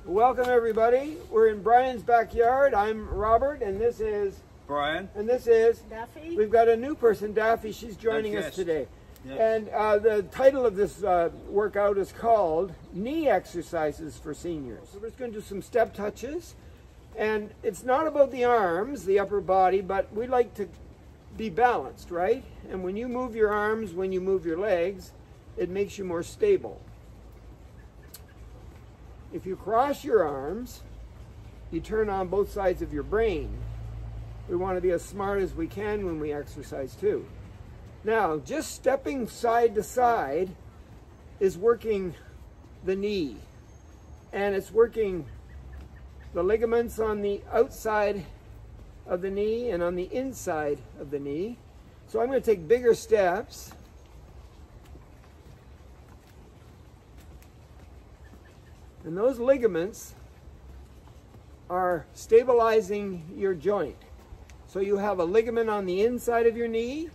Welcome everybody. We're in Brian's backyard. I'm Robert and this is Brian. And this is Daffy. We've got a new person, Daffy. She's joining us today. Yes. And the title of this workout is called Knee Exercises for Seniors. So we're just going to do some step touches. And it's not about the arms, the upper body, but we like to be balanced, right? And when you move your arms, when you move your legs, it makes you more stable. If you cross your arms, you turn on both sides of your brain. We want to be as smart as we can when we exercise too. Now, just stepping side to side is working the knee. And it's working the ligaments on the outside of the knee and on the inside of the knee. So I'm going to take bigger steps. And those ligaments are stabilizing your joint. So you have a ligament on the inside of your knee,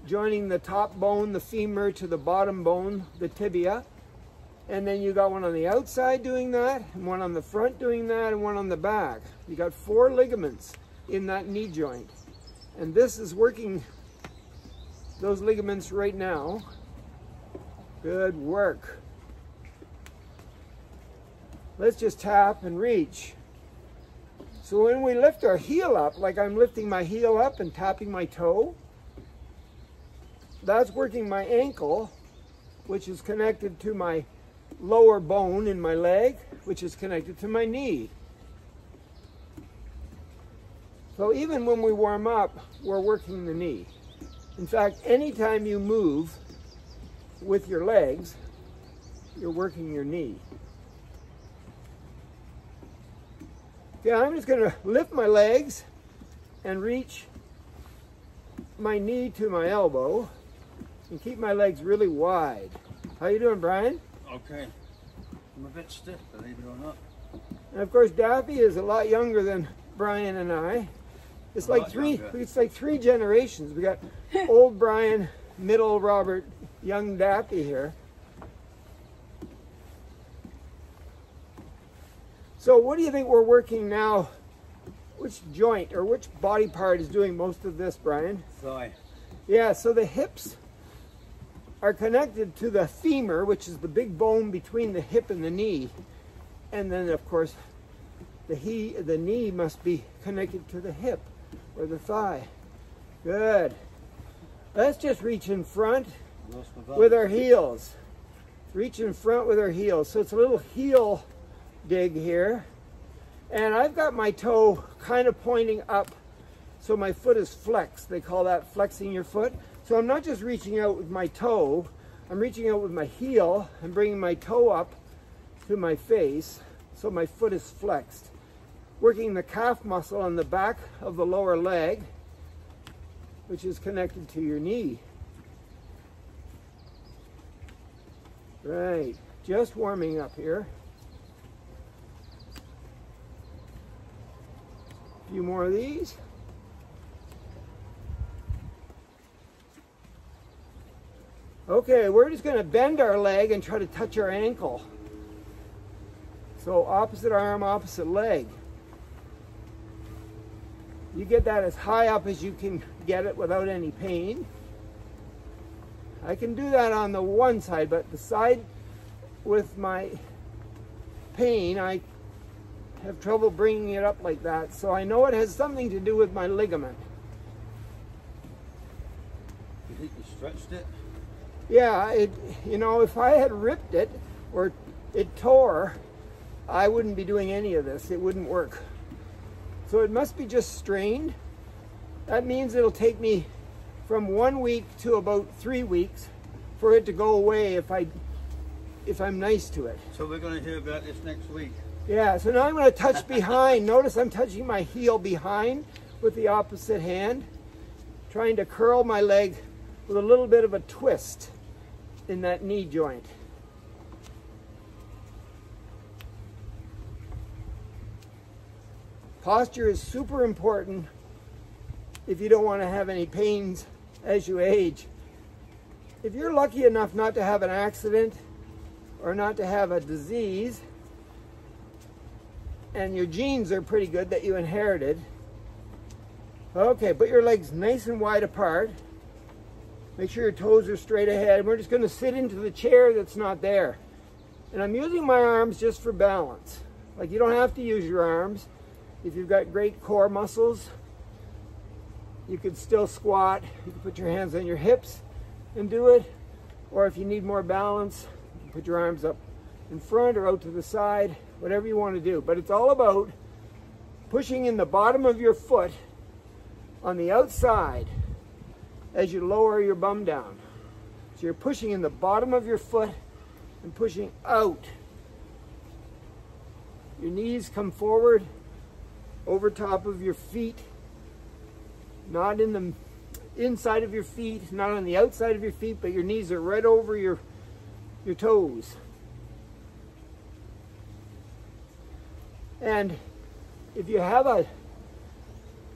joining the top bone, the femur, to the bottom bone, the tibia. And then you got one on the outside doing that, and one on the front doing that, and one on the back. You got 4 ligaments in that knee joint. And this is working those ligaments right now. Good work. Let's just tap and reach. So when we lift our heel up, like I'm lifting my heel up and tapping my toe, that's working my ankle, which is connected to my lower bone in my leg, which is connected to my knee. So even when we warm up, we're working the knee. In fact, anytime you move with your legs, you're working your knee. Okay, I'm just going to lift my legs and reach my knee to my elbow and keep my legs really wide. How you doing, Brian? Okay. I'm a bit stiff, believe it or not. And of course, Daffy is a lot younger than Brian and I. It's like three generations. We got old Brian, middle Robert, young Daffy here. So what do you think we're working now? Which joint or which body part is doing most of this, Brian? Thigh. Yeah, so the hips are connected to the femur, which is the big bone between the hip and the knee. And then, of course, the knee must be connected to the hip or the thigh. Good. Let's just reach in front with our heels. Reach in front with our heels. So it's a little heel dig here, and I've got my toe kind of pointing up so my foot is flexed. They call that flexing your foot. So I'm not just reaching out with my toe, I'm reaching out with my heel and bringing my toe up to my face so my foot is flexed, working the calf muscle on the back of the lower leg, which is connected to your knee. Right, just warming up here. A few more of these. Okay, we're just going to bend our leg and try to touch our ankle. So opposite arm, opposite leg. You get that as high up as you can get it without any pain. I can do that on the one side, but the side with my pain, I have trouble bringing it up like that, so I know it has something to do with my ligament. You think you stretched it? Yeah, you know, if I had ripped it or it tore, I wouldn't be doing any of this. It wouldn't work. So it must be just strained. That means it'll take me from 1 week to about 3 weeks for it to go away if I'm nice to it. So we're going to hear about this next week. Yeah, so now I'm going to touch behind. Notice I'm touching my heel behind with the opposite hand, trying to curl my leg with a little bit of a twist in that knee joint. Posture is super important if you don't want to have any pains as you age. If you're lucky enough not to have an accident or not to have a disease, and your genes are pretty good that you inherited. Okay, put your legs nice and wide apart. Make sure your toes are straight ahead. We're just going to sit into the chair that's not there. And I'm using my arms just for balance. Like, you don't have to use your arms. If you've got great core muscles, you could still squat. You can put your hands on your hips and do it. Or if you need more balance, you can put your arms up in front or out to the side, whatever you want to do. But it's all about pushing in the bottom of your foot on the outside as you lower your bum down. So you're pushing in the bottom of your foot and pushing out. Your knees come forward over top of your feet, not in the inside of your feet, not on the outside of your feet, but your knees are right over your toes. And if you have a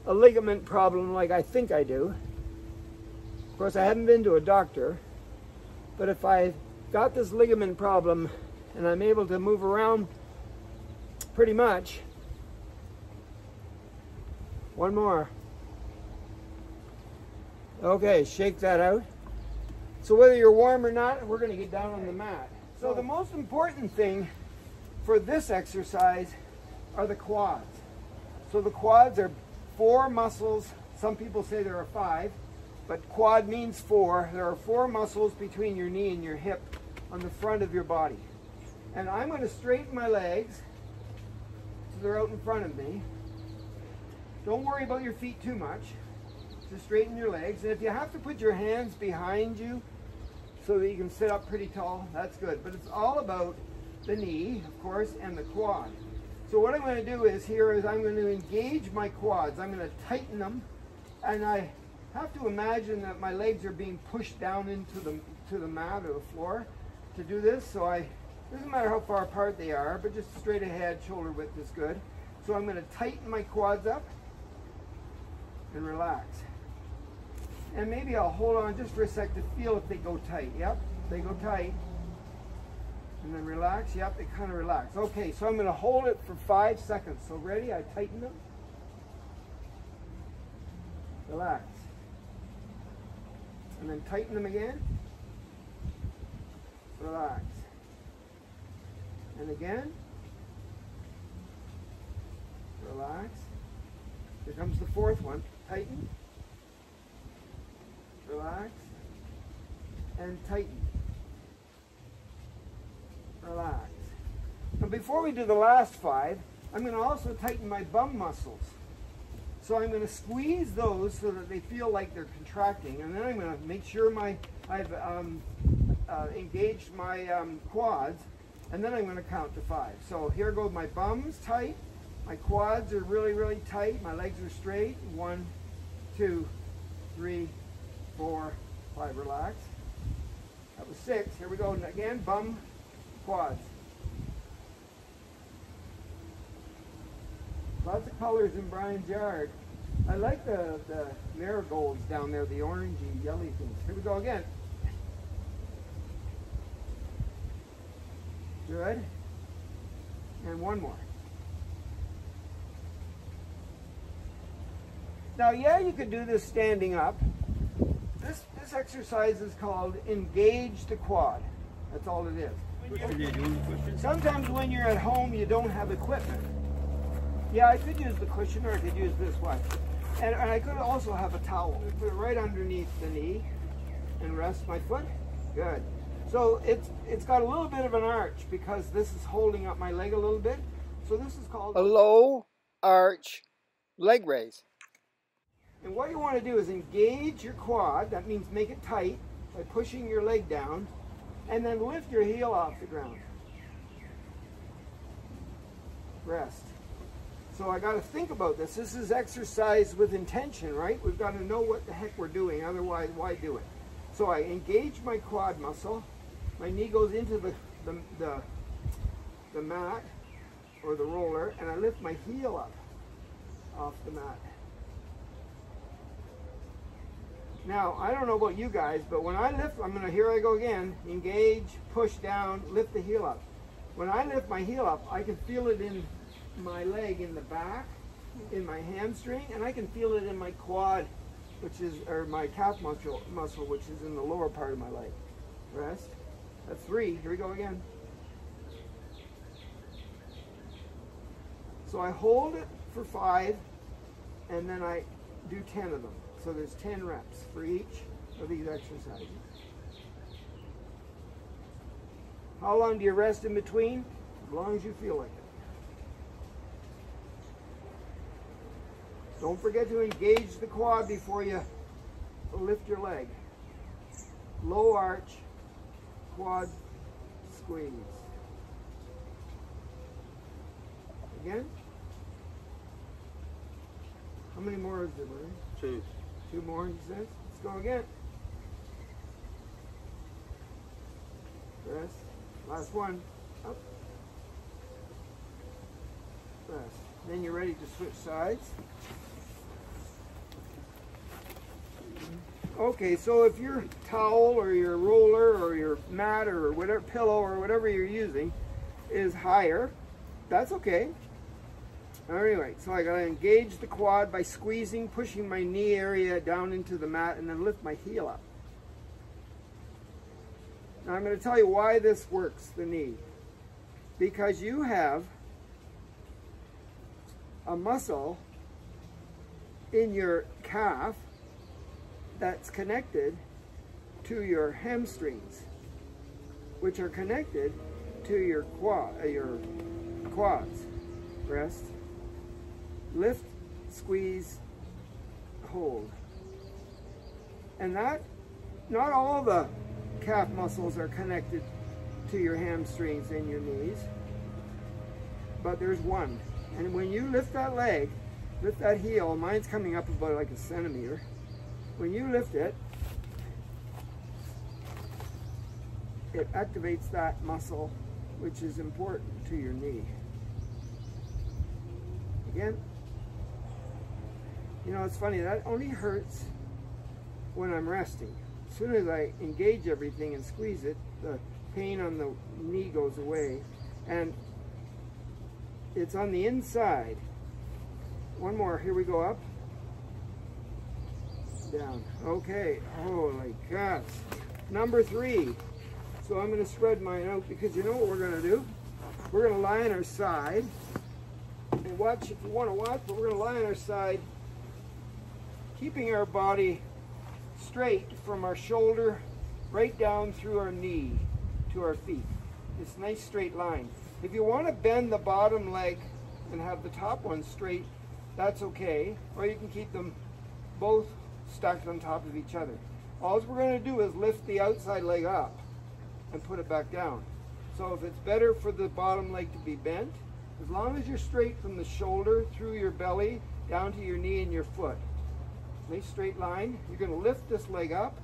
ligament problem like I think I do, of course I haven't been to a doctor, but if I've got this ligament problem and I'm able to move around pretty much, one more. Okay, shake that out. So whether you're warm or not, we're going to get down on the mat. So the most important thing for this exercise are the quads. So the quads are 4 muscles. Some people say there are 5, but quad means 4. There are 4 muscles between your knee and your hip on the front of your body. And I'm going to straighten my legs so they're out in front of me. Don't worry about your feet too much. Just straighten your legs. And if you have to put your hands behind you so that you can sit up pretty tall, that's good. But it's all about the knee, of course, and the quad. So what I'm going to do is I'm going to engage my quads. I'm going to tighten them, and I have to imagine that my legs are being pushed down into the mat or the floor to do this. So it doesn't matter how far apart they are, but just straight ahead, shoulder width is good. So I'm going to tighten my quads up and relax. And maybe I'll hold on just for a sec to feel if they go tight. Yep, they go tight. And then relax. Yep, they kind of relax. Okay, so I'm going to hold it for 5 seconds. So ready? I tighten them. Relax. And then tighten them again. Relax. And again. Relax. Here comes the 4th one. Tighten. Relax. And tighten. Relax. Now before we do the last 5, I'm going to also tighten my bum muscles. So I'm going to squeeze those so that they feel like they're contracting, and then I'm going to make sure I've engaged my quads, and then I'm going to count to 5. So here go my bums tight, my quads are really, really tight, my legs are straight. 1, 2, 3, 4, 5. Relax. That was 6. Here we go again. Bum, quads. Lots of colors in Brian's yard. I like the marigolds down there, the orangey, yellowy things. Here we go again. Good. And one more. Now, yeah, you could do this standing up. This exercise is called engage the quad. That's all it is. Sometimes when you're at home, you don't have equipment. Yeah, I could use the cushion, or I could use this one. And I could also have a towel. Put it right underneath the knee and rest my foot. Good. So it's got a little bit of an arch because this is holding up my leg a little bit. So this is called a low arch leg raise. And what you want to do is engage your quad. That means make it tight by pushing your leg down, and then lift your heel off the ground. Rest. So I got to think about this. This is exercise with intention, right? We've got to know what the heck we're doing. Otherwise, why do it? So I engage my quad muscle. My knee goes into the mat or the roller, and I lift my heel up off the mat. Now, I don't know about you guys, but when I lift, here I go again, engage, push down, lift the heel up. When I lift my heel up, I can feel it in my leg in the back, in my hamstring, and I can feel it in my quad, or my calf muscle, which is in the lower part of my leg. Rest. That's 3. Here we go again. So I hold it for 5, and then I do 10 of them. So there's 10 reps for each of these exercises. How long do you rest in between? As long as you feel like it. Don't forget to engage the quad before you lift your leg. Low arch, quad squeeze. Again. How many more is there, Larry? 2. 2 more, he says. Let's go again. Rest. Last one. Up. Rest. Then you're ready to switch sides. Okay, so if your towel or your roller or your mat or whatever, pillow or whatever you're using is higher, that's okay. Anyway, so I gotta engage the quad by squeezing, pushing my knee area down into the mat, and then lift my heel up. Now I'm going to tell you why this works, the knee. Because you have a muscle in your calf that's connected to your hamstrings, which are connected to your quads. Rest. Lift, squeeze, hold. And that, not all the calf muscles are connected to your hamstrings and your knees, but there's one. And when you lift that leg, lift that heel, mine's coming up about like a centimeter. When you lift it, it activates that muscle, which is important to your knee. Again. You know, it's funny, that only hurts when I'm resting. As soon as I engage everything and squeeze it, the pain on the knee goes away. And it's on the inside. One more, here we go, up. Down. Okay, holy cats. Number 3. So I'm gonna spread mine out because you know what we're gonna do? We're gonna lie on our side. And watch if you wanna watch, but we're gonna lie on our side, keeping our body straight from our shoulder right down through our knee to our feet. This nice straight line. If you want to bend the bottom leg and have the top one straight, that's okay. Or you can keep them both stacked on top of each other. All we're going to do is lift the outside leg up and put it back down. So if it's better for the bottom leg to be bent, as long as you're straight from the shoulder through your belly down to your knee and your foot. Nice straight line. You're going to lift this leg up,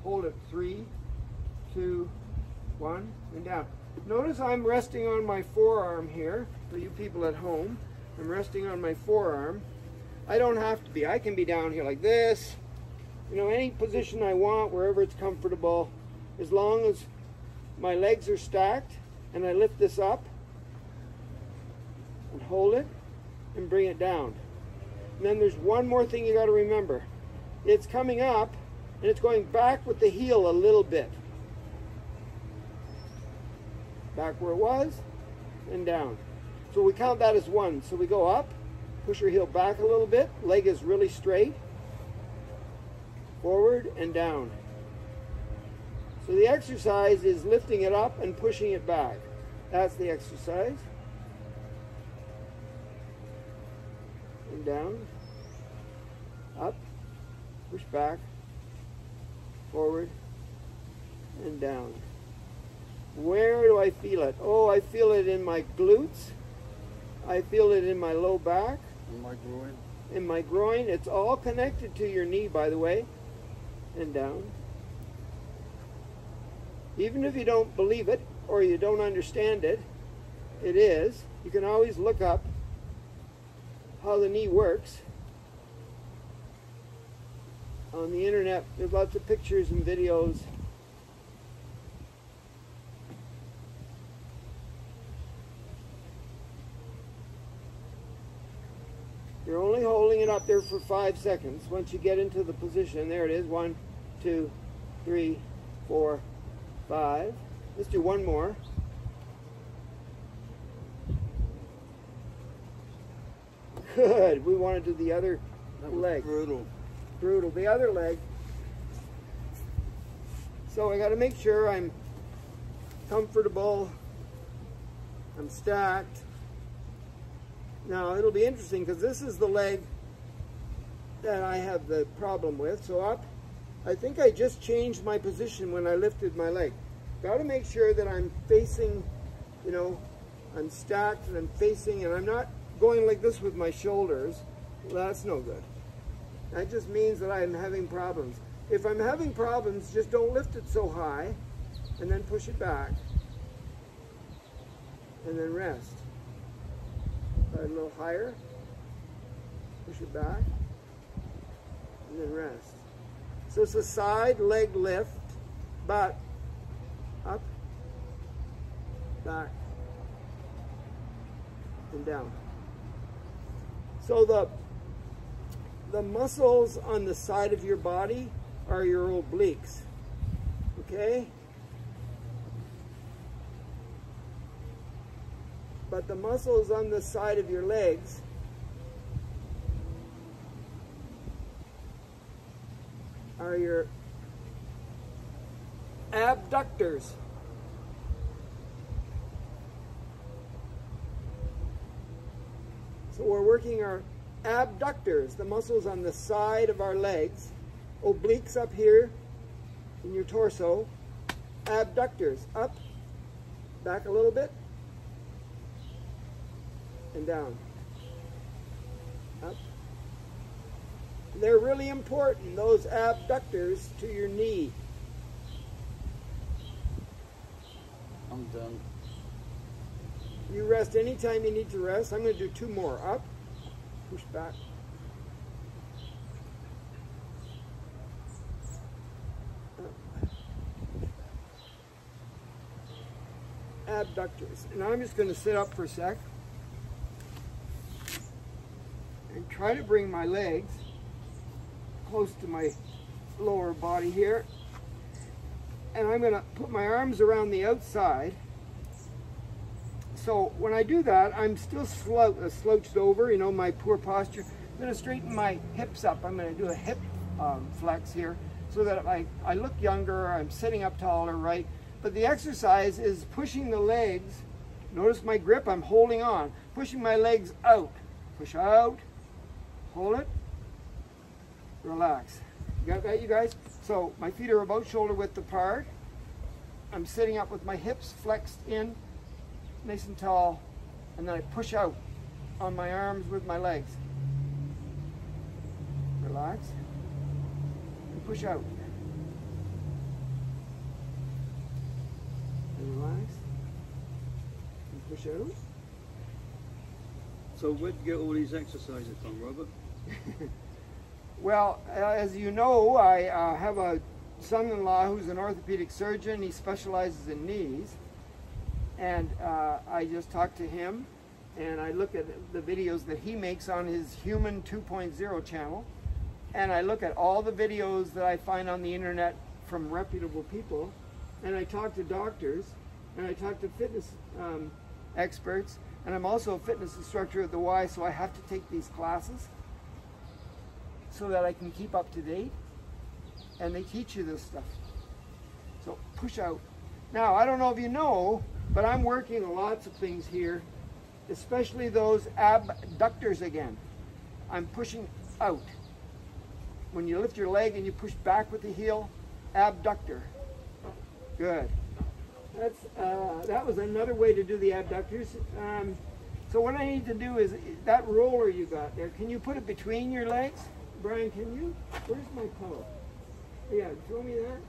hold it 3, 2, 1, and down. Notice I'm resting on my forearm here. For you people at home, I'm resting on my forearm. I don't have to be. I can be down here like this. You know, any position I want, wherever it's comfortable, as long as my legs are stacked and I lift this up and hold it and bring it down. And then there's one more thing you got to remember. It's coming up and it's going back with the heel a little bit. Back where it was and down. So we count that as 1. So we go up, push your heel back a little bit, leg is really straight, forward and down. So the exercise is lifting it up and pushing it back. That's the exercise. And down, up, push back, forward, and down. Where do I feel it? Oh, I feel it in my glutes. I feel it in my low back. In my groin. In my groin. It's all connected to your knee, by the way. And down. Even if you don't believe it or you don't understand it, it is. You can always look up how the knee works on the internet. There's lots of pictures and videos. You're only holding it up there for 5 seconds. Once you get into the position, there it is. 1, 2, 3, 4, 5. Let's do one more. Good. We want to do the other leg. Brutal. Brutal. The other leg. So I got to make sure I'm comfortable. I'm stacked. Now it'll be interesting because this is the leg that I have the problem with. So up, I think I just changed my position when I lifted my leg. Got to make sure that I'm facing, you know, I'm stacked and I'm facing, and I'm not going like this with my shoulders. Well, that's no good. That just means that I'm having problems. If I'm having problems, just don't lift it so high, and then push it back, and then rest. A little higher, push it back, and then rest. So it's a side leg lift, but up, back, and down. So the muscles on the side of your body are your obliques, okay? But the muscles on the side of your legs are your abductors. So we're working our abductors, the muscles on the side of our legs, obliques up here in your torso, abductors, up, back a little bit, and down, up. They're really important, those abductors, to your knee. I'm done. You rest anytime you need to rest. I'm going to do 2 more. Up, push back. Up. Abductors. And I'm just going to sit up for a sec and try to bring my legs close to my lower body here. And I'm going to put my arms around the outside. So when I do that, I'm still slouched over, you know, my poor posture. I'm going to straighten my hips up. I'm going to do a hip flex here so that I look younger, I'm sitting up taller, right? But the exercise is pushing the legs. Notice my grip, I'm holding on. Pushing my legs out. Push out, hold it, relax. You got that, you guys? So my feet are about shoulder width apart. I'm sitting up with my hips flexed in, nice and tall, and then I push out on my arms with my legs. Relax, and push out. And relax, and push out. So where'd you get all these exercises from, Robert? Well, as you know, I have a son-in-law who's an orthopedic surgeon. He specializes in knees. And I just talked to him, and I look at the videos that he makes on his Human 2.0 channel, and I look at all the videos that I find on the internet from reputable people, and I talk to doctors, and I talk to fitness experts, and I'm also a fitness instructor at the Y, so I have to take these classes so that I can keep up to date, and they teach you this stuff. So push out. Now, I don't know if you know, but I'm working on lots of things here, especially those abductors again. I'm pushing out. When you lift your leg and you push back with the heel, abductor. Good. That was another way to do the abductors. So what I need to do is, that roller you got there, can you put it between your legs? Brian, can you? Where's my pillow? Yeah, throw me that.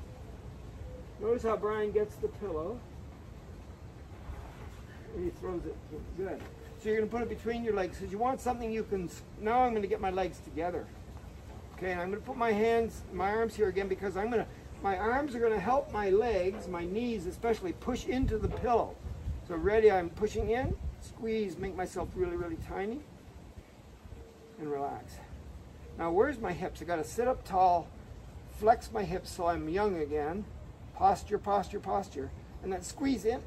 Notice how Brian gets the pillow. And he throws it. Good. So you're going to put it between your legs because you want something you can. Now I'm going to get my legs together. Okay, and I'm going to put my hands, my arms here again because my arms are going to help my legs, my knees especially, push into the pillow. So ready, I'm pushing in, squeeze, make myself really, really tiny. and relax. Now where's my hips? I got to sit up tall, flex my hips so I'm young again. Posture, posture, posture. And then squeeze in.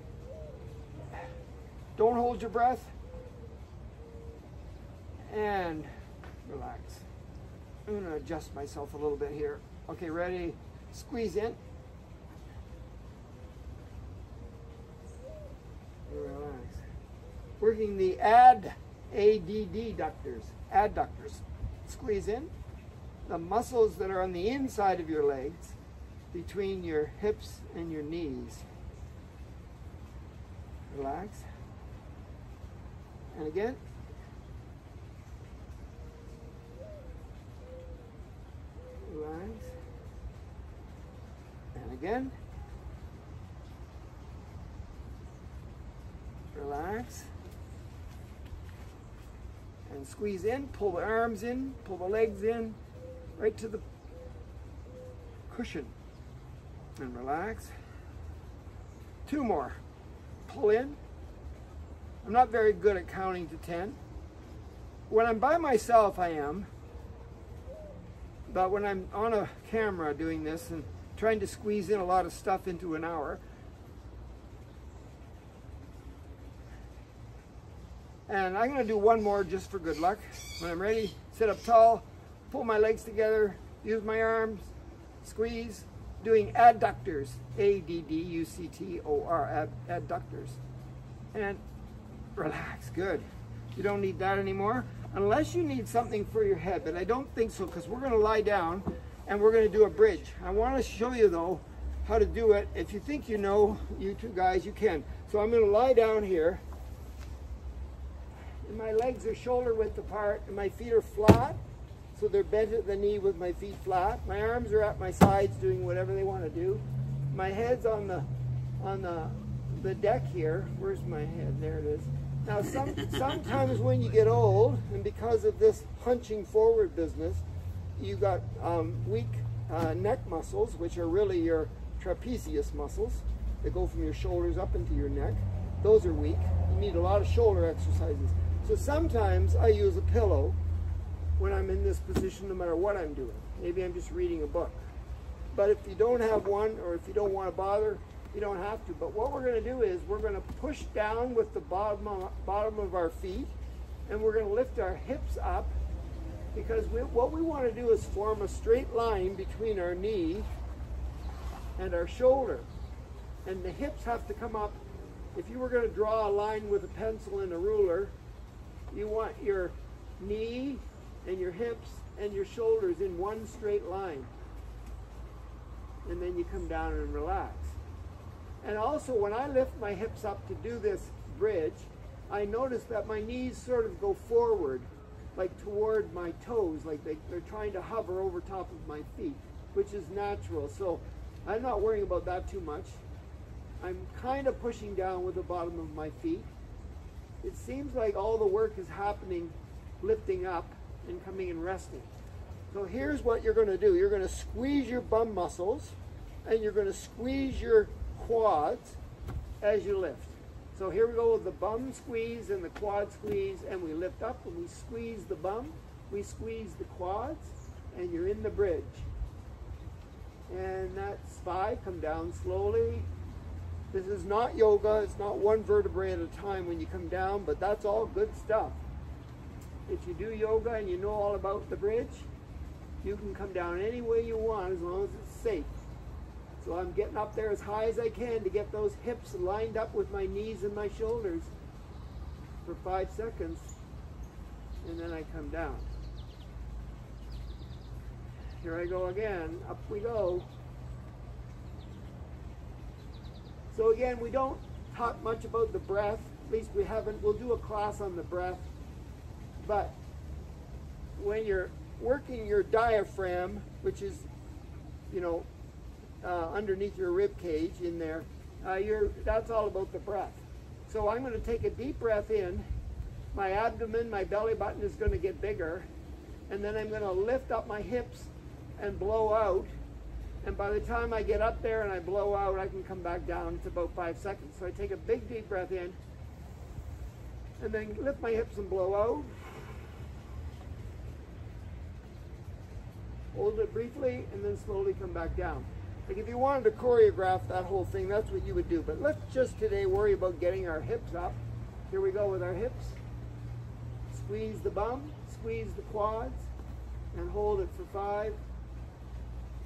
Don't hold your breath. And relax. I'm going to adjust myself a little bit here. Okay, ready? Squeeze in. Relax. Working the ADD adductors. Adductors. Squeeze in. The muscles that are on the inside of your legs, between your hips and your knees. Relax. And again. Relax. And again. Relax. And squeeze in, pull the arms in, pull the legs in, right to the cushion. And relax. 2 more. Pull in. I'm not very good at counting to 10. When I'm by myself, I am. But when I'm on a camera doing this and trying to squeeze in a lot of stuff into an hour, and I'm going to do 1 more just for good luck. When I'm ready, sit up tall, pull my legs together, use my arms, squeeze, doing adductors, A-D-D-U-C-T-O-R, adductors. And relax, good. You don't need that anymore, unless you need something for your head, but I don't think so, because we're going to lie down and we're going to do a bridge. I want to show you, though, how to do it. If you think you know, you two guys, you can. So I'm going to lie down here. And my legs are shoulder width apart, and my feet are flat, so they're bent at the knee with my feet flat. My arms are at my sides doing whatever they want to do. My head's on the deck here. Where's my head? There it is. Now sometimes when you get old, and because of this hunching forward business, you got weak neck muscles, which are really your trapezius muscles that go from your shoulders up into your neck. Those are weak. You need a lot of shoulder exercises. So sometimes I use a pillow when I'm in this position, no matter what I'm doing. Maybe I'm just reading a book. But if you don't have one, or if you don't want to bother, you don't have to. But what we're going to do is we're going to push down with the bottom of our feet, and we're going to lift our hips up, because what we want to do is form a straight line between our knee and our shoulder. And the hips have to come up. If you were going to draw a line with a pencil and a ruler, you want your knee and your hips and your shoulders in one straight line. And then you come down and relax. And also, when I lift my hips up to do this bridge, I notice that my knees sort of go forward, like toward my toes, like they're trying to hover over top of my feet, which is natural. So I'm not worrying about that too much. I'm kind of pushing down with the bottom of my feet. It seems like all the work is happening lifting up and coming and resting. So here's what you're going to do. You're going to squeeze your bum muscles, and you're going to squeeze your quads as you lift. So here we go with the bum squeeze and the quad squeeze, and we lift up and we squeeze the bum, we squeeze the quads, and you're in the bridge. And that's 5. Come down slowly. This is not yoga. It's not one vertebrae at a time when you come down, but that's all good stuff. If you do yoga and you know all about the bridge, you can come down any way you want as long as it's safe. So I'm getting up there as high as I can to get those hips lined up with my knees and my shoulders for 5 seconds, and then I come down. Here I go again. Up we go. So again, we don't talk much about the breath. At least we haven't. We'll do a class on the breath. But when you're working your diaphragm, which is, you know, underneath your rib cage in there, that's all about the breath. So I'm going to take a deep breath in. My abdomen, my belly button is going to get bigger. And then I'm going to lift up my hips and blow out. And by the time I get up there and I blow out, I can come back down. It's about 5 seconds. So I take a big deep breath in, and then lift my hips and blow out. Hold it briefly and then slowly come back down. Like if you wanted to choreograph that whole thing, that's what you would do. But let's just today worry about getting our hips up. Here we go with our hips. Squeeze the bum, squeeze the quads, and hold it for 5,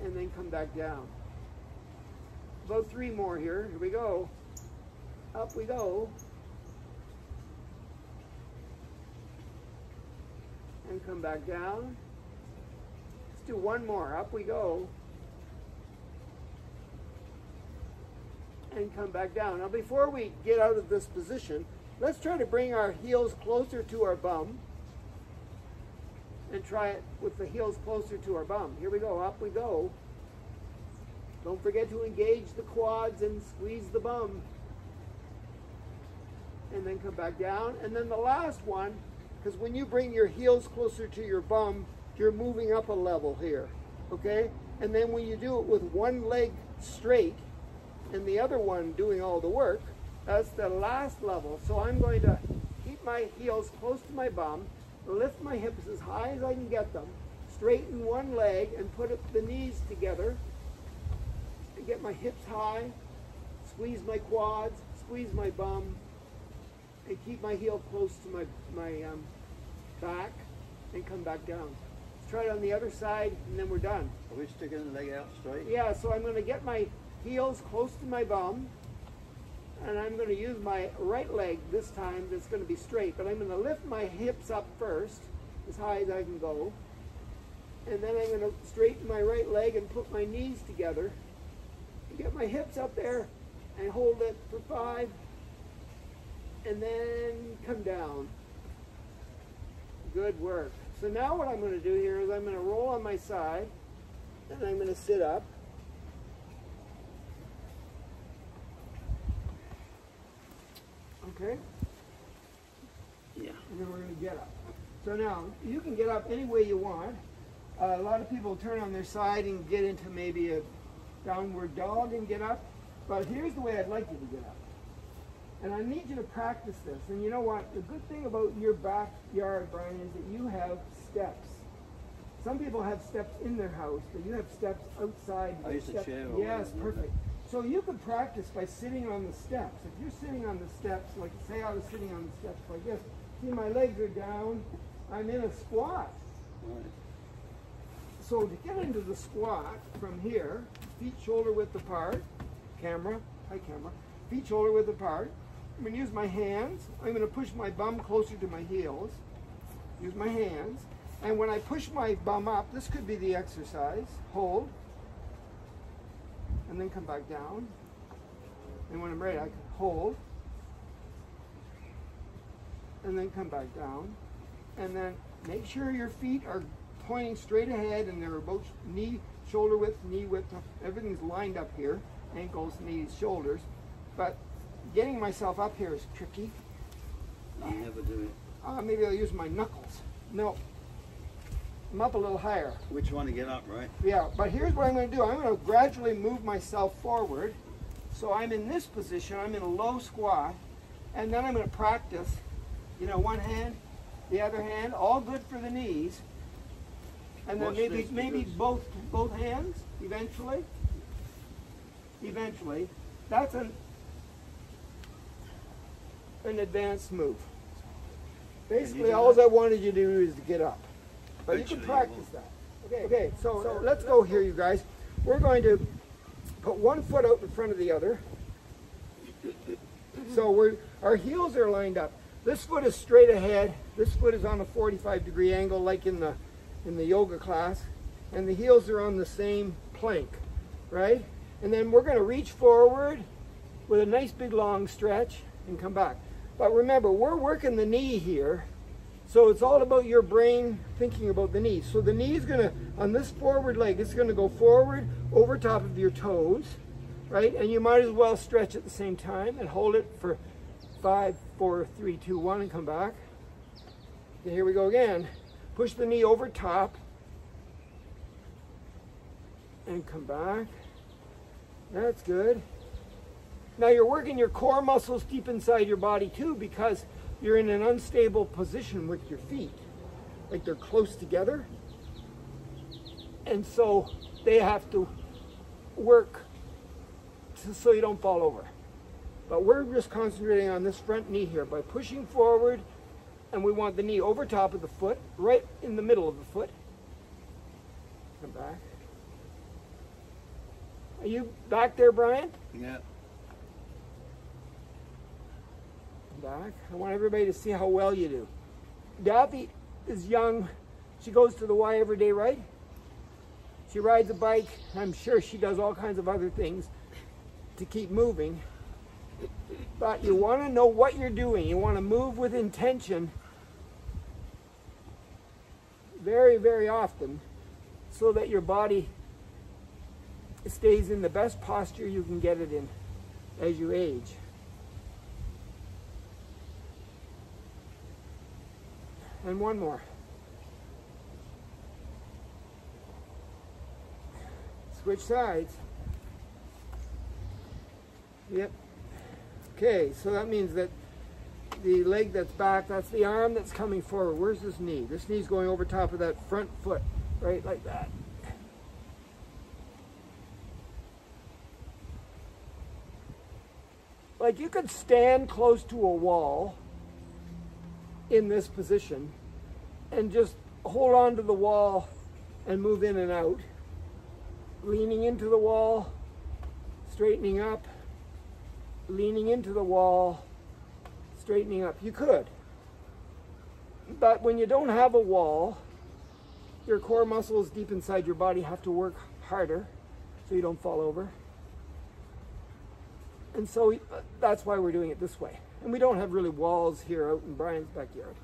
and then come back down. About 3 more here. Here we go. Up we go. And come back down. Let's do 1 more. Up we go. And come back down. Now before we get out of this position, let's try to bring our heels closer to our bum. And try it with the heels closer to our bum. Here we go. Up we go. Don't forget to engage the quads and squeeze the bum. And then come back down. And then the last one, because when you bring your heels closer to your bum, you're moving up a level here, okay? And then when you do it with one leg straight and the other one doing all the work, that's the last level. So I'm going to keep my heels close to my bum, lift my hips as high as I can get them, straighten one leg and put the knees together, and get my hips high, squeeze my quads, squeeze my bum, and keep my heel close to my back, and come back down. Let's try it on the other side, and then we're done. Are we sticking the leg out straight? Yeah, so I'm going to get my heels close to my bum, and I'm going to use my right leg this time that's going to be straight, but I'm going to lift my hips up first, as high as I can go, and then I'm going to straighten my right leg and put my knees together, and get my hips up there, and hold it for 5, and then come down. Good work. So now what I'm going to do here is I'm going to roll on my side, and I'm going to sit up. Okay? Yeah. And then we're going to get up. So now, you can get up any way you want. A lot of people turn on their side and get into maybe a downward dog and get up. But here's the way I'd like you to get up. And I need you to practice this. And you know what? The good thing about your backyard, Brian, is that you have steps. Some people have steps in their house, but you have steps outside. I used to chair. Yes, perfect. So you could practice by sitting on the steps. If you're sitting on the steps, like say I was sitting on the steps like this, see my legs are down, I'm in a squat. Right. So to get into the squat from here, feet shoulder width apart, camera, hi camera, feet shoulder width apart, I'm going to use my hands, I'm going to push my bum closer to my heels, use my hands, and when I push my bum up, this could be the exercise, hold, and then come back down, and when I'm ready I can hold, and then come back down, and then make sure your feet are pointing straight ahead and they're both shoulder width, knee width, everything's lined up here, ankles, knees, shoulders, but getting myself up here is tricky. I never do it. Maybe I'll use my knuckles. No, I'm up a little higher. Which one to get up, right? Yeah, but here's what I'm going to do. I'm going to gradually move myself forward. So I'm in this position, I'm in a low squat, and then I'm going to practice, you know, one hand, the other hand, all good for the knees. And then maybe both hands eventually. Eventually. That's an advanced move. Basically, all I wanted you to do is to get up. But you can practice that. Okay, so let's go here, you guys. We're going to put one foot out in front of the other. So our heels are lined up. This foot is straight ahead. This foot is on a 45-degree angle like in the yoga class. And the heels are on the same plank, right? And then we're going to reach forward with a nice big long stretch and come back. But remember, we're working the knee here. So it's all about your brain thinking about the knee. So the knee is going to, on this forward leg, it's going to go forward over top of your toes, right? And you might as well stretch at the same time and hold it for 5, 4, 3, 2, 1 and come back. Okay, here we go again. Push the knee over top and come back. That's good. Now you're working your core muscles deep inside your body too, because you're in an unstable position with your feet. Like they're close together. And so they have to work so you don't fall over. But we're just concentrating on this front knee here by pushing forward, and we want the knee over top of the foot, right in the middle of the foot. Come back. Are you back there, Brian? Yeah. Back. I want everybody to see how well you do. Daffy is young. She goes to the Y every day, right? She rides a bike. I'm sure she does all kinds of other things to keep moving. But you want to know what you're doing. You want to move with intention very, very often so that your body stays in the best posture you can get it in as you age. And one more. Switch sides. Yep. Okay, so that means that the leg that's back, that's the arm that's coming forward. Where's this knee? This knee's going over top of that front foot, right like that. Like you could stand close to a wall in this position and just hold on to the wall and move in and out, leaning into the wall, straightening up, leaning into the wall, straightening up. You could. But when you don't have a wall, your core muscles deep inside your body have to work harder so you don't fall over. And so that's why we're doing it this way. And we don't have really walls here out in Brian's backyard.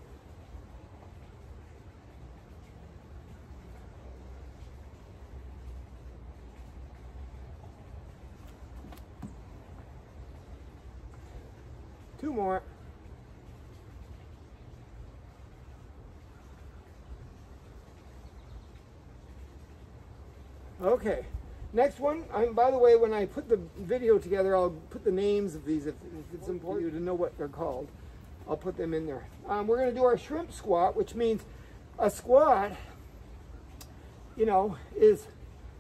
Two more. Okay. Next one, by the way, when I put the video together, I'll put the names of these if it's important for you to know what they're called. I'll put them in there. We're going to do our shrimp squat, which means a squat, you know, is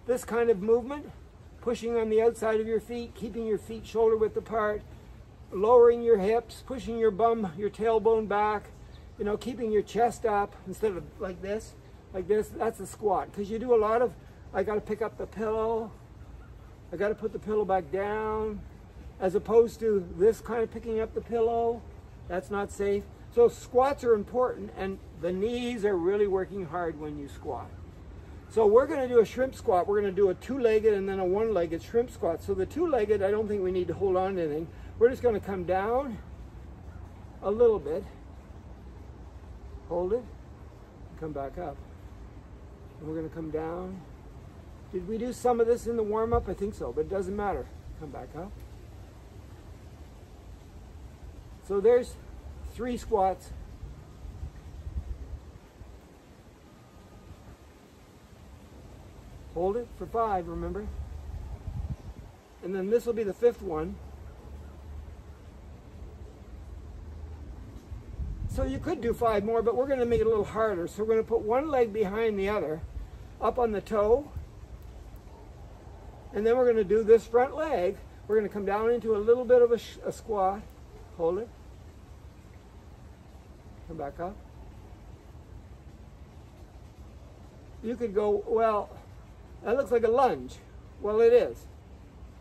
this kind of movement, pushing on the outside of your feet, keeping your feet shoulder width apart, lowering your hips, pushing your bum, your tailbone back, you know, keeping your chest up instead of like this, that's a squat. Because you do a lot of, I got to pick up the pillow, I got to put the pillow back down, as opposed to this kind of picking up the pillow. That's not safe. So squats are important, and the knees are really working hard when you squat. So we're going to do a shrimp squat. We're going to do a two-legged and then a one-legged shrimp squat. So the two-legged, I don't think we need to hold on to anything. We're just going to come down a little bit, hold it, come back up. And we're going to come down. Did we do some of this in the warm-up? I think so, but it doesn't matter. Come back up. So there's 3 squats. Hold it for 5, remember? And then this will be the 5th one. So you could do 5 more, but we're going to make it a little harder. So we're going to put one leg behind the other, up on the toe. And then we're going to do this front leg. We're going to come down into a little bit of a squat. Hold it. Come back up. You could go, well, that looks like a lunge. Well, it is.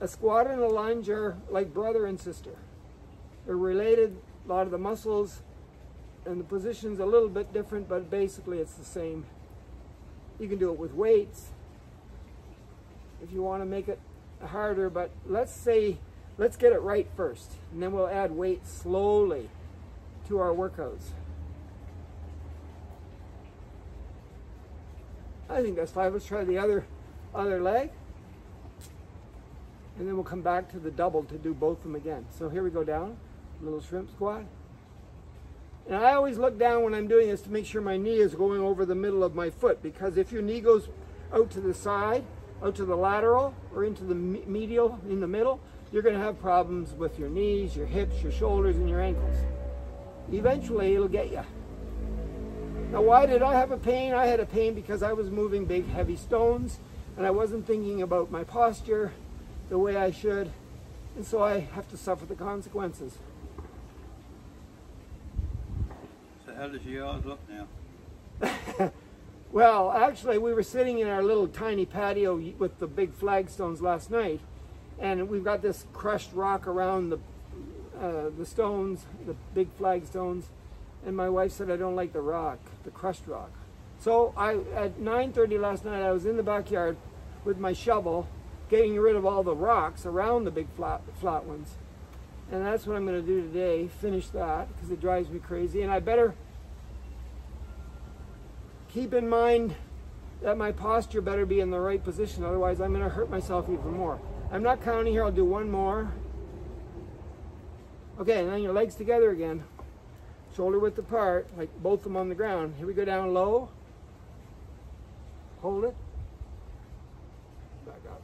A squat and a lunge are like brother and sister. They're related. A lot of the muscles and the position's a little bit different, but basically it's the same. You can do it with weights if you want to make it harder, but let's get it right first, and then we'll add weight slowly to our workouts. I think that's 5. Let's try the other leg, and then we'll come back to the double to do both of them again. So here we go down, little shrimp squat. And I always look down when I'm doing this to make sure my knee is going over the middle of my foot, because if your knee goes out to the side, out to the lateral, or into the medial, in the middle, you're going to have problems with your knees, your hips, your shoulders, and your ankles. Eventually, it'll get you. Now, why did I have a pain? I had a pain because I was moving big, heavy stones, and I wasn't thinking about my posture the way I should, and so I have to suffer the consequences. So how does your yard look now? Well, actually, we were sitting in our little tiny patio with the big flagstones last night, and we've got this crushed rock around the stones, the big flagstones, and my wife said I don't like the rock, the crushed rock. So at 9:30 last night, I was in the backyard with my shovel, getting rid of all the rocks around the big flat ones. And that's what I'm going to do today, finish that, because it drives me crazy. And I better keep in mind that my posture better be in the right position, otherwise I'm going to hurt myself even more. I'm not counting here, I'll do one more. Okay, and then your legs together again. Shoulder width apart, like both of them on the ground. Here we go down low. Hold it. Back up.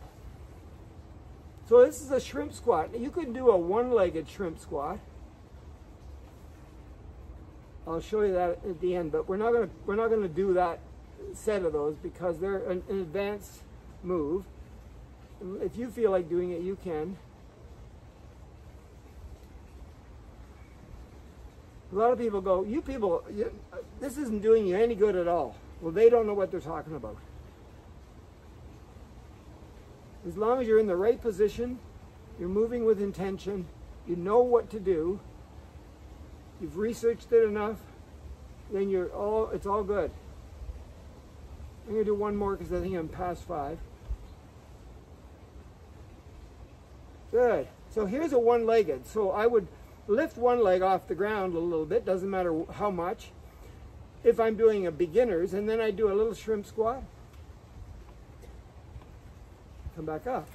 So this is a shrimp squat. You could do a one-legged shrimp squat. I'll show you that at the end, but we're not gonna do that set of those because they're an advanced move. If you feel like doing it, you can. A lot of people go, you people, this isn't doing you any good at all. Well, they don't know what they're talking about. As long as you're in the right position, you're moving with intention, you know what to do, you've researched it enough, then it's all good. I'm going to do one more because I think I'm past 5. Good. So here's a one-legged. So I would lift one leg off the ground a little bit, doesn't matter how much, if I'm doing a beginner's, and then I do a little shrimp squat. Come back up.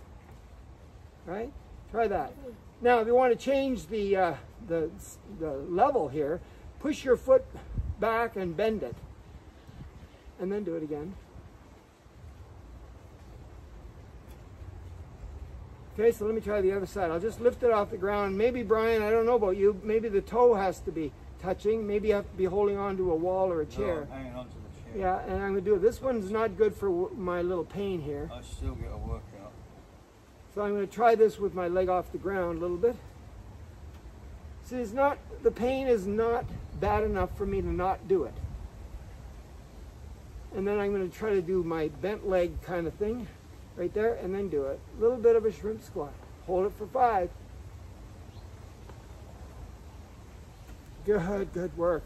Right? Try that. Now, if you want to change the level here, push your foot back and bend it. And then do it again. Okay, so let me try the other side. I'll just lift it off the ground. Maybe, Brian, I don't know about you, maybe the toe has to be touching. Maybe you have to be holding on to a wall or a chair. No, hanging on to the chair. Yeah, and I'm going to do it. This one's not good for my little pain here. I still get a workout. So I'm going to try this with my leg off the ground a little bit. See, the pain is not bad enough for me to not do it. And then I'm going to try to do my bent leg kind of thing right there, and then do it. A little bit of a shrimp squat. Hold it for 5. Good work.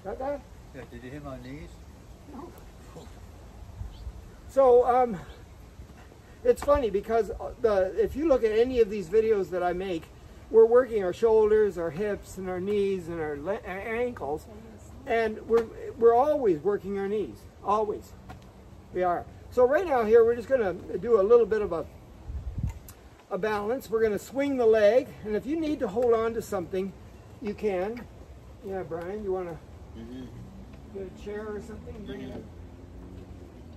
Got that? Yeah, did you hit my knees? No. So, it's funny because if you look at any of these videos that I make, we're working our shoulders, our hips, and our knees, and our ankles, and we're always working our knees. Always. We are. So right now here, we're just going to do a little bit of a balance. We're going to swing the leg, and if you need to hold on to something, you can. Yeah, Brian, you want to get a chair or something and bring it up?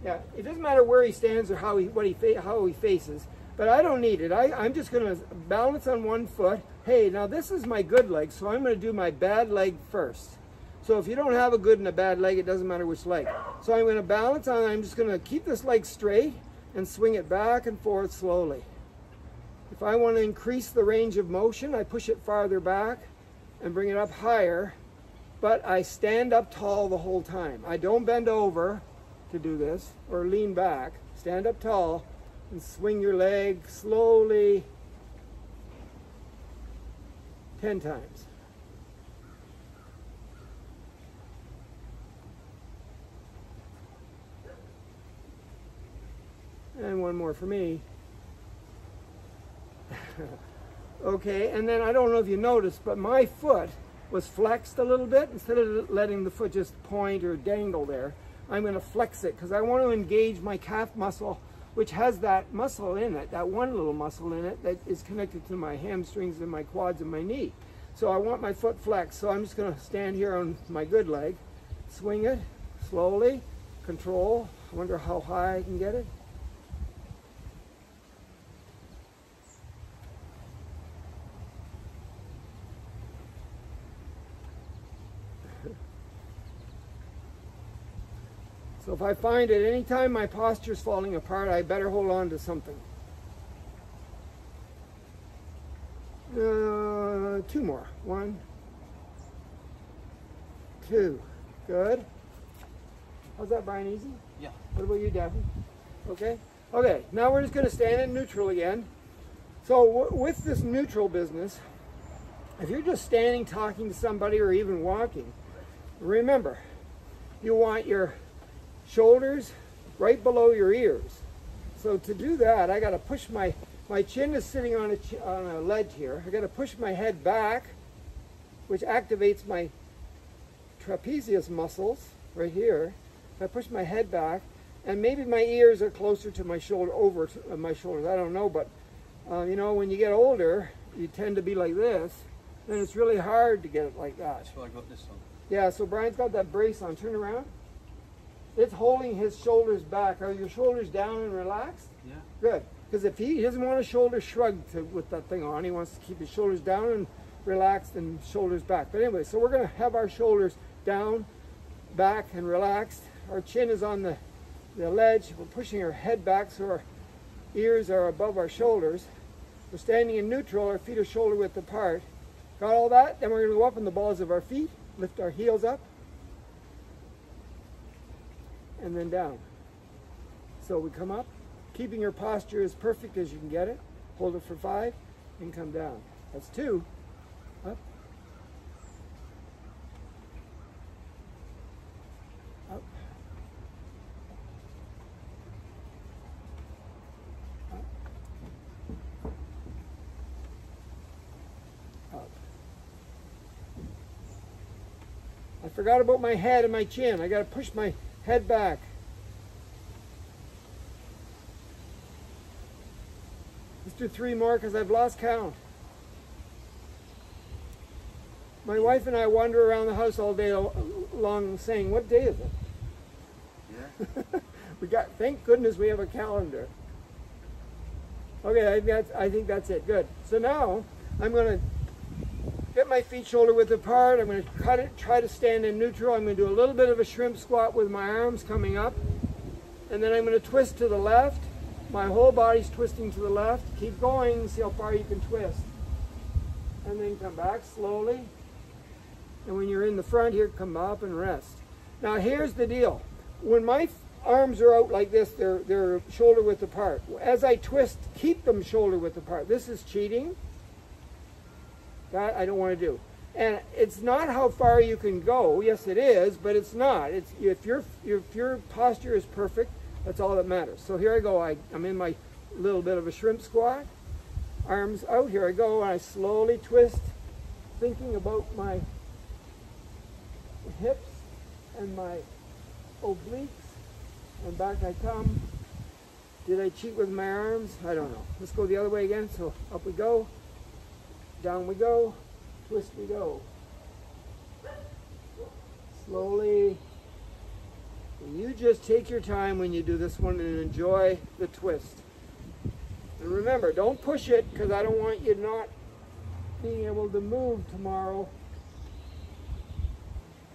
Yeah, it doesn't matter where he stands or how he faces, but I don't need it. I'm just going to balance on one foot. Hey, now this is my good leg, so I'm going to do my bad leg first. So if you don't have a good and a bad leg, it doesn't matter which leg. So I'm going to balance on, I'm just going to keep this leg straight and swing it back and forth slowly. If I want to increase the range of motion, I push it farther back and bring it up higher, but I stand up tall the whole time. I don't bend over to do this or lean back. Stand up tall and swing your leg slowly 10 times. And one more for me. Okay, and then I don't know if you noticed, but my foot was flexed a little bit. Instead of letting the foot just point or dangle there, I'm going to flex it because I want to engage my calf muscle, which has that muscle in it, that one little muscle in it that is connected to my hamstrings and my quads and my knee. So I want my foot flexed. So I'm just going to stand here on my good leg, swing it slowly, control. I wonder how high I can get it. So if I find at any time my posture is falling apart, I better hold on to something. 2 more. 1, 2. Good. How's that, Brian? Easy? Yeah. What about you, Daphne? Okay. Okay, now we're just going to stand in neutral again. So with this neutral business, if you're just standing talking to somebody or even walking, remember, you want your shoulders right below your ears. So to do that, I got to push my chin is sitting on a ledge here. I got to push my head back, which activates my trapezius muscles right here. If I push my head back, and maybe my ears are closer to my shoulder, over to my shoulders. I don't know, but you know, when you get older, you tend to be like this, and it's really hard to get it like that. That's why I got this on. Yeah, so Brian's got that brace on. Turn around. It's holding his shoulders back. Are your shoulders down and relaxed? Yeah. Good. Because if he doesn't want a shoulder shrug with that thing on, he wants to keep his shoulders down and relaxed and shoulders back. But anyway, so we're going to have our shoulders down, back, and relaxed. Our chin is on the ledge. We're pushing our head back so our ears are above our shoulders. We're standing in neutral. Our feet are shoulder width apart. Got all that? Then we're going to go up on the balls of our feet, lift our heels up, and then down. So we come up, keeping your posture as perfect as you can get it. Hold it for 5 and come down. That's 2. Up. Up. Up. Up. I forgot about my head and my chin. I got to push my head back. Let's do 3 more because I've lost count. My wife and I wander around the house all day long saying, what day is it? Yeah. Thank goodness we have a calendar. Okay, I think that's it. Good. So now I'm going to get my feet shoulder width apart. I'm going to cut it, try to stand in neutral. I'm going to do a little bit of a shrimp squat with my arms coming up. And then I'm going to twist to the left. My whole body's twisting to the left. Keep going and see how far you can twist. And then come back slowly. And when you're in the front here, come up and rest. Now here's the deal. When my arms are out like this, they're shoulder width apart. As I twist, keep them shoulder width apart. This is cheating. That I don't want to do. And it's not how far you can go. Yes, it is, but it's not. It's if your posture is perfect, that's all that matters. So here I go. I'm in my little bit of a shrimp squat. Arms out. Here I go. And I slowly twist, thinking about my hips and my obliques. And back I come. Did I cheat with my arms? I don't know. Let's go the other way again. So up we go. Down we go. Twist we go. Slowly. And you just take your time when you do this one and enjoy the twist. And remember, don't push it because I don't want you not being able to move tomorrow,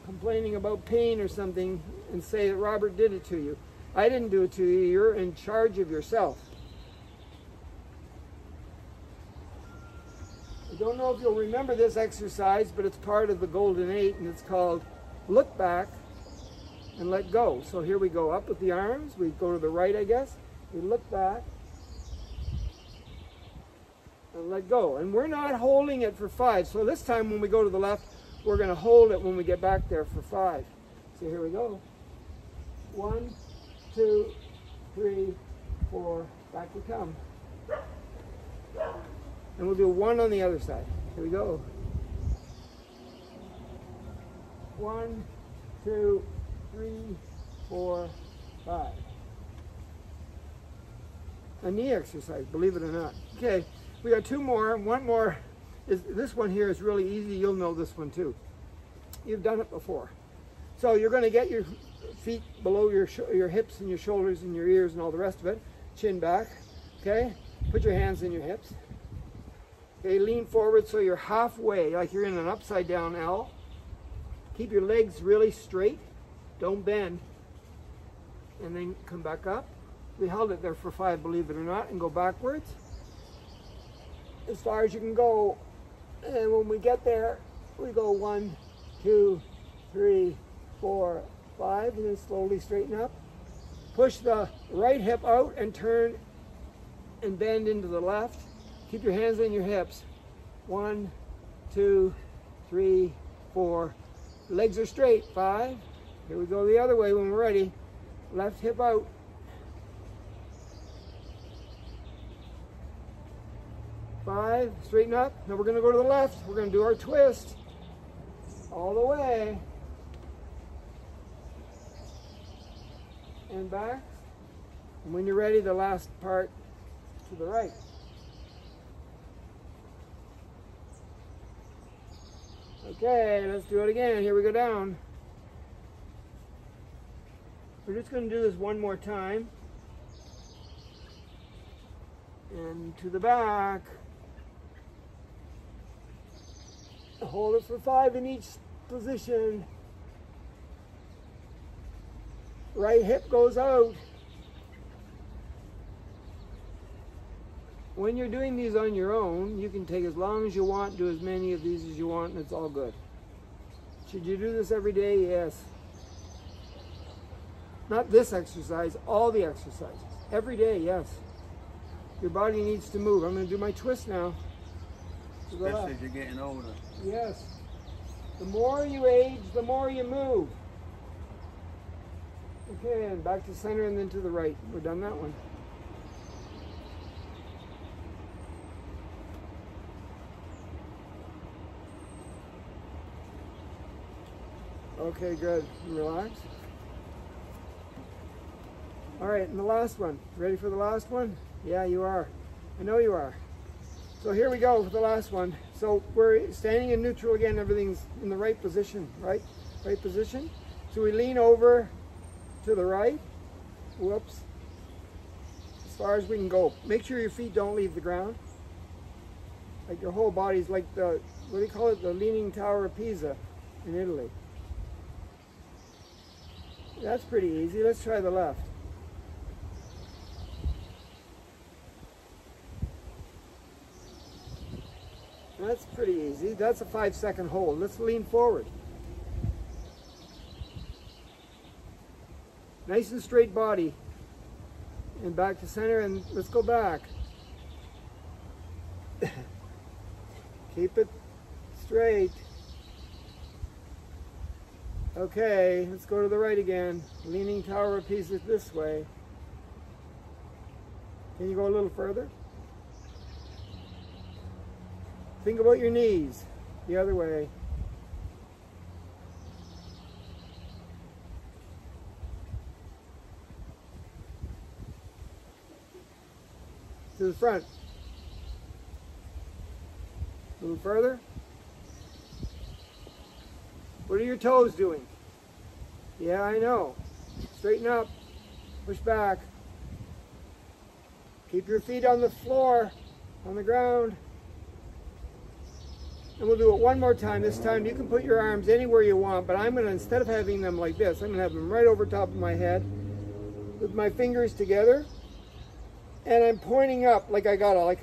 complaining about pain or something and say that Robert did it to you. I didn't do it to you. You're in charge of yourself. I don't know if you'll remember this exercise, but it's part of the Golden 8, and it's called look back and let go. So here we go up with the arms. We go to the right, I guess. We look back and let go. And we're not holding it for 5. So this time when we go to the left, we're going to hold it when we get back there for 5. So here we go. 1, 2, 3, 4. Back we come. And we'll do 1 on the other side. Here we go. 1, 2, 3, 4, 5. A knee exercise, believe it or not. Okay, we got 2 more. 1 more is this one here is really easy. You'll know this one too. You've done it before. So you're going to get your feet below your hips and your shoulders and your ears and all the rest of it. Chin back. Okay, put your hands in your hips. Okay, lean forward so you're halfway, like you're in an upside down L. Keep your legs really straight. Don't bend. and then come back up. We held it there for 5, believe it or not, and go backwards as far as you can go. And when we get there, we go 1, 2, 3, 4, 5, and then slowly straighten up. Push the right hip out and turn and bend into the left. Keep your hands on your hips. 1, 2, 3, 4. Legs are straight. 5. Here we go the other way when we're ready. Left hip out. 5. Straighten up. Now we're going to go to the left. We're going to do our twist all the way. And back. And when you're ready, the last part to the right. Okay, let's do it again. Here we go down. We're just going to do this one more time. And to the back. Hold it for 5 in each position. Right hip goes out. When you're doing these on your own, you can take as long as you want, do as many of these as you want, and it's all good. Should you do this every day? Yes. Not this exercise, all the exercises. Every day, yes. Your body needs to move. I'm going to do my twist now. Especially as you're getting older. Yes. The more you age, the more you move. Okay, and back to center and then to the right. We're done that one. Okay, good. Relax. All right, and the last one. Ready for the last one? Yeah, you are. I know you are. So here we go for the last one. So we're standing in neutral again. Everything's in the right position, right? Right position. So we lean over to the right. Whoops. As far as we can go. Make sure your feet don't leave the ground. Like your whole body's like the, what do you call it? The Leaning Tower of Pisa in Italy. That's pretty easy. Let's try the left. That's pretty easy. That's a 5-second hold. Let's lean forward. Nice and straight body. And back to center, and let's go back. Keep it straight. Okay, let's go to the right again. Leaning Tower of Pisa this way. Can you go a little further? Think about your knees. The other way. To the front. A little further. What are your toes doing? Yeah, I know. Straighten up. Push back. Keep your feet on the floor, on the ground. And we'll do it one more time. This time you can put your arms anywhere you want, but I'm going to, instead of having them like this, I'm going to have them right over top of my head with my fingers together. And I'm pointing up like I got a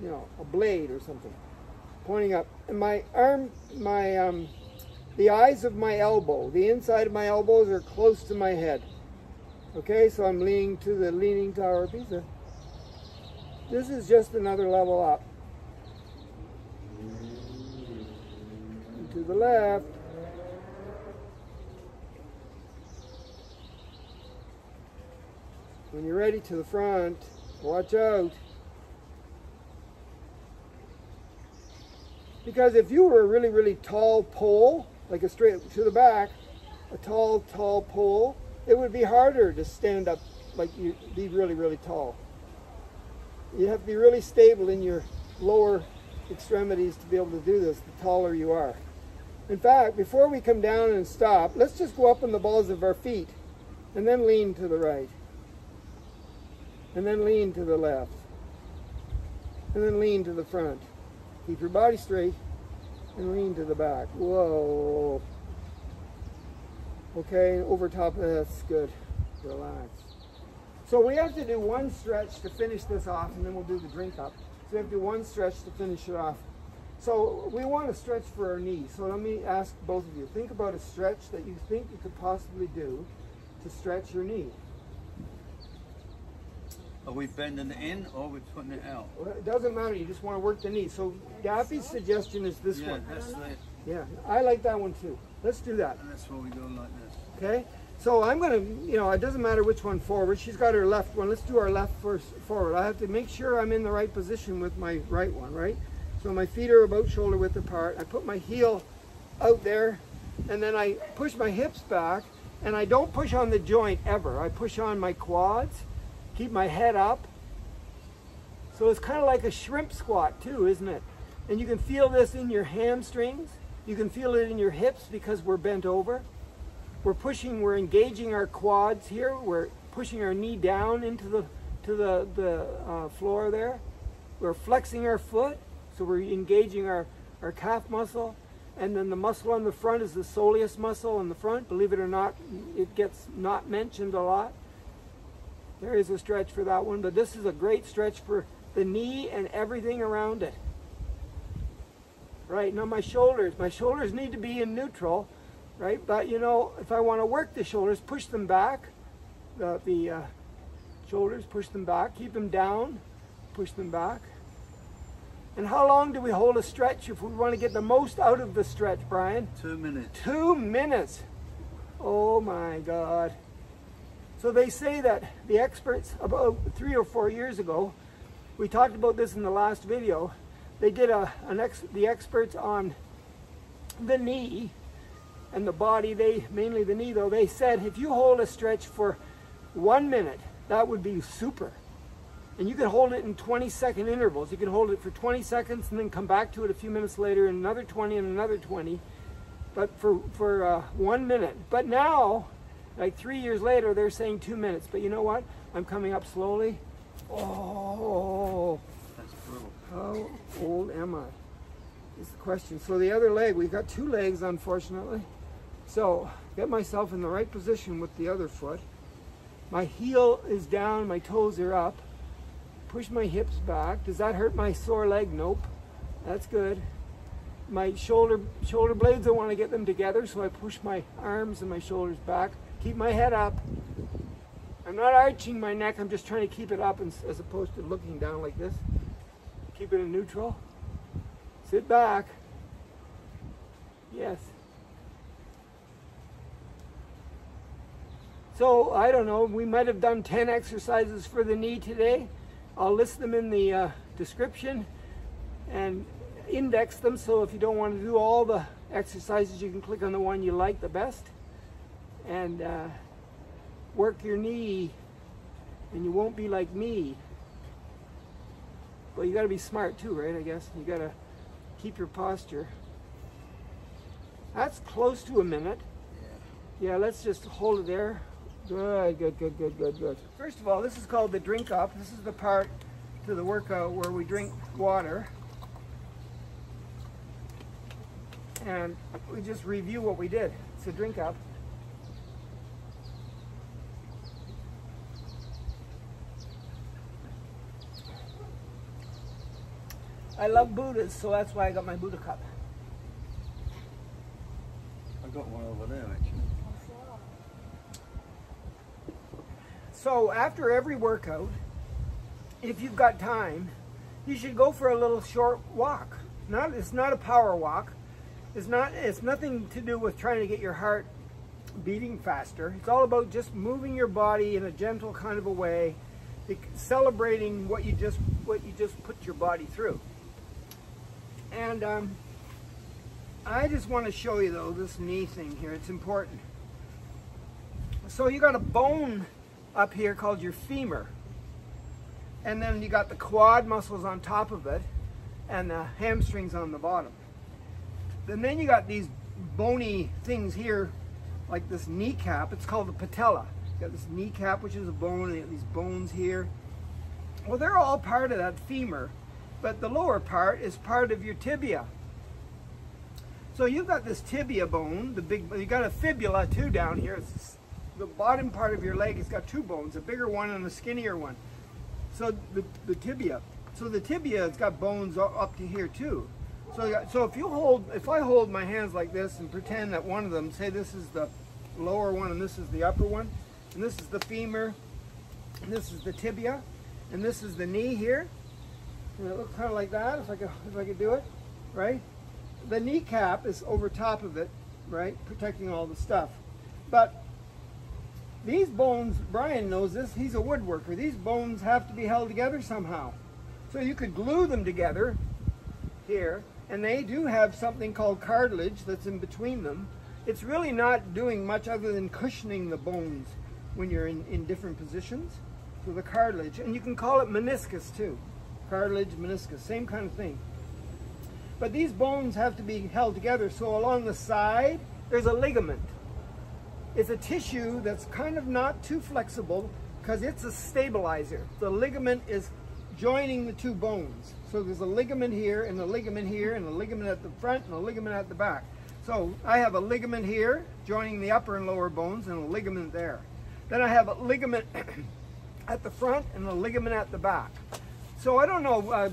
you know, a blade or something. Pointing up. And my arm, the eyes of my elbow, the inside of my elbows are close to my head. Okay, so I'm leaning to the Leaning Tower of Pisa. This is just another level up. And to the left. When you're ready, to the front. Watch out. Because if you were a really, really tall pole, like a straight to the back, a tall pole, it would be harder to stand up like you be really, really tall. You have to be really stable in your lower extremities to be able to do this, the taller you are. In fact, before we come down and stop, let's just go up on the balls of our feet and then lean to the right. And then lean to the left. And then lean to the front. Keep your body straight and lean to the back. Whoa. Okay, over top of that's good. Relax. So we have to do one stretch to finish this off, and then we'll do the drink up. So we have to do one stretch to finish it off. So we want to stretch for our knee. So let me ask both of you. Think about a stretch that you think you could possibly do to stretch your knee. Are we bending it in or are we putting it out? Well, it doesn't matter. You just want to work the knee. So Daffy's suggestion is this one. That's it. Yeah, I like that one too. Let's do that. And that's what we go like this. Okay. So I'm going to, it doesn't matter which one forward. She's got her left one. Let's do our left first forward. I have to make sure I'm in the right position with my right one, right? So my feet are about shoulder width apart. I put my heel out there, and then I push my hips back, and I don't push on the joint ever. I push on my quads, keep my head up. So it's kind of like a shrimp squat too, isn't it? And you can feel this in your hamstrings. You can feel it in your hips because we're bent over. We're engaging our quads here. We're pushing our knee down into the floor there. We're flexing our foot, so we're engaging our calf muscle. And then the muscle on the front is the soleus muscle on the front. Believe it or not, it gets not mentioned a lot. There is a stretch for that one, but this is a great stretch for the knee and everything around it. Right, now my shoulders need to be in neutral, right? But if I want to work the shoulders, push them back. The shoulders, push them back, keep them down, push them back. And how long do we hold a stretch if we want to get the most out of the stretch, Brian? 2 minutes. 2 minutes. Oh my God. So they say that the experts, about 3 or 4 years ago, we talked about this in the last video, they did the experts on the knee and the body, mainly the knee though, they said if you hold a stretch for 1 minute, that would be super. And you can hold it in 20-second intervals. You can hold it for 20 seconds and then come back to it a few minutes later and another 20 and another 20. But for 1 minute. But now, like 3 years later, they're saying 2 minutes. But you know what? I'm coming up slowly. Oh, That's brutal. how old am I? Is the question. So the other leg, we've got 2 legs, unfortunately. So get myself in the right position with the other foot. My heel is down, my toes are up. Push my hips back. Does that hurt my sore leg? Nope. That's good. My shoulder blades, I want to get them together, so I push my arms and my shoulders back. Keep my head up. I'm not arching my neck, I'm just trying to keep it up as opposed to looking down like this. Keep it in neutral. Sit back. Yes. So, I don't know, we might have done 10 exercises for the knee today. I'll list them in the description and index them, so if you don't want to do all the exercises, you can click on the one you like the best and work your knee, and you won't be like me. Well, you got to be smart too, right? I guess you got to keep your posture. That's close to 1 minute. Yeah, let's just hold it there. Good, good, good, good, good, good. First of all, this is called the drink up. This is the part to the workout where we drink water. And we just review what we did. It's a drink up. I love Buddhas, so that's why I got my Buddha cup. I got one over there actually. So after every workout, if you've got time, you should go for a little short walk. It's not a power walk. It's nothing to do with trying to get your heart beating faster. It's all about just moving your body in a gentle kind of a way, celebrating what you just put your body through. And I just want to show you though this knee thing here. It's important. So you got a bone up here called your femur, and then you got the quad muscles on top of it and the hamstrings on the bottom. And then you got these bony things here like this kneecap. It's called the patella. You got this kneecap, which is a bone, and you got these bones here. Well, they're all part of that femur, but the lower part is part of your tibia. So you've got this tibia bone, you got a fibula too down here. It's the bottom part of your leg has got two bones, a bigger one and a skinnier one. So the tibia. So the tibia has got bones up to here too. So if I hold my hands like this and pretend that one of them, say this is the lower one and this is the upper one, and this is the femur, and this is the tibia, and this is the knee here. And it looks kind of like that, if I could do it, right? The kneecap is over top of it, right, protecting all the stuff. But these bones, Brian knows this, he's a woodworker, these bones have to be held together somehow. So you could glue them together here, and they do have something called cartilage that's in between them. It's really not doing much other than cushioning the bones when you're in different positions. So the cartilage, and you can call it meniscus too. Cartilage, meniscus, same kind of thing. But these bones have to be held together, so along the side, there's a ligament. It's a tissue that's kind of not too flexible because it's a stabilizer. The ligament is joining the two bones. So there's a ligament here, and a ligament here, and a ligament at the front, and a ligament at the back. So I have a ligament here, joining the upper and lower bones, and a ligament there. Then I have a ligament at the front, and a ligament at the back. So I don't know,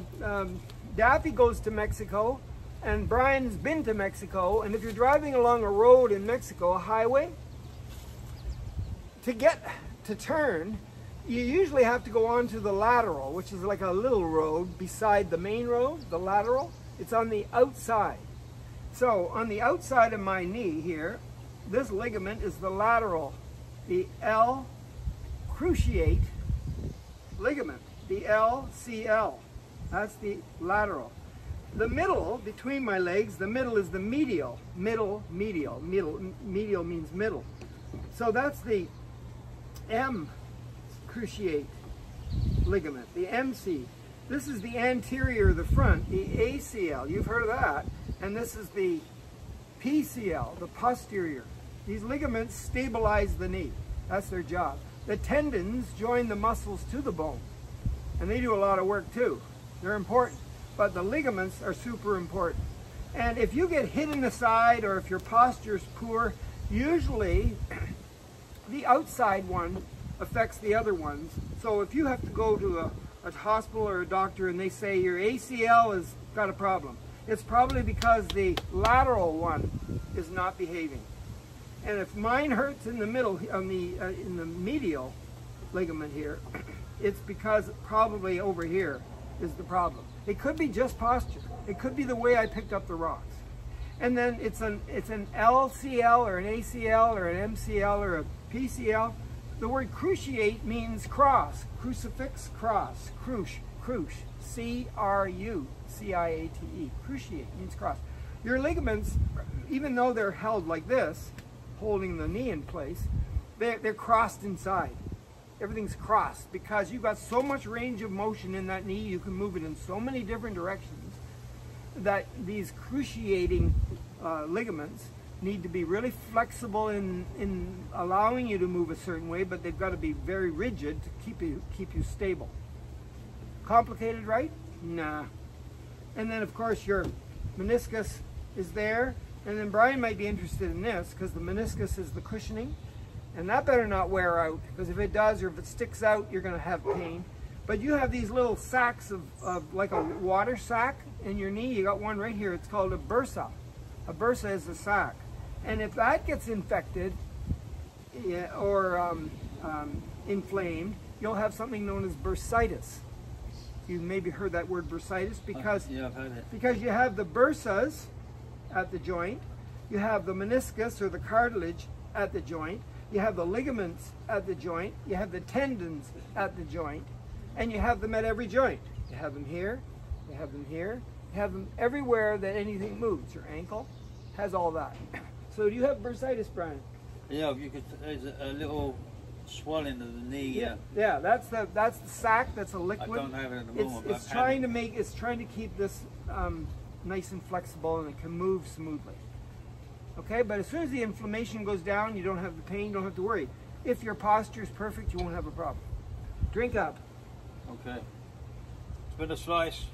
Daffy goes to Mexico, and Brian's been to Mexico, and if you're driving along a road in Mexico, a highway, to turn, you usually have to go onto the lateral, which is like a little road beside the main road, the lateral. It's on the outside. So on the outside of my knee here, this ligament is the lateral, the L cruciate ligament, the LCL. That's the lateral. The middle, between my legs, the middle is the medial. Medial means middle. So that's the M cruciate ligament, the MC. This is the anterior, the front, the ACL. You've heard of that. And this is the PCL, the posterior. These ligaments stabilize the knee. That's their job. The tendons join the muscles to the bone. And they do a lot of work too. They're important. But the ligaments are super important. And if you get hit in the side or if your posture is poor, usually the outside one affects the other ones. So if you have to go to a hospital or a doctor and they say your ACL has got a problem, it's probably because the lateral one is not behaving. And if mine hurts in the middle, in the medial ligament here, it's because probably over here is the problem. It could be just posture. It could be the way I picked up the rocks. And then it's an LCL or an ACL or an MCL or a PCL. The word cruciate means cross, crucifix, cross, cruce, C-R-U-C-I-A-T-E. Cruciate means cross. Your ligaments, even though they're held like this, holding the knee in place, they're crossed inside. Everything's crossed because you've got so much range of motion in that knee, you can move it in so many different directions that these cruciating ligaments need to be really flexible in allowing you to move a certain way, but they've got to be very rigid to keep you stable. Complicated, right? Nah. And then of course your meniscus is there, and then Brian might be interested in this because the meniscus is the cushioning, and that better not wear out, because if it does or if it sticks out, you're going to have pain. But you have these little sacs of like a water sac in your knee. You got one right here. It's called a bursa. A bursa is a sac. And if that gets infected or inflamed, you'll have something known as bursitis. You maybe heard that word bursitis because, yeah, I've heard it. Because you have the bursas at the joint, you have the meniscus or the cartilage at the joint, you have the ligaments at the joint, you have the tendons at the joint, and you have them at every joint. You have them here, you have them here, you have them everywhere that anything moves. Your ankle has all that. So do you have bursitis, Brian? Yeah, if you could, there's a little swelling of the knee. Yeah, that's the sac. That's a liquid. I don't have it at the moment. It's trying to keep this nice and flexible, and it can move smoothly. Okay, but as soon as the inflammation goes down, you don't have the pain, you don't have to worry. If your posture is perfect, you won't have a problem. Drink up. Okay. It's been a slice.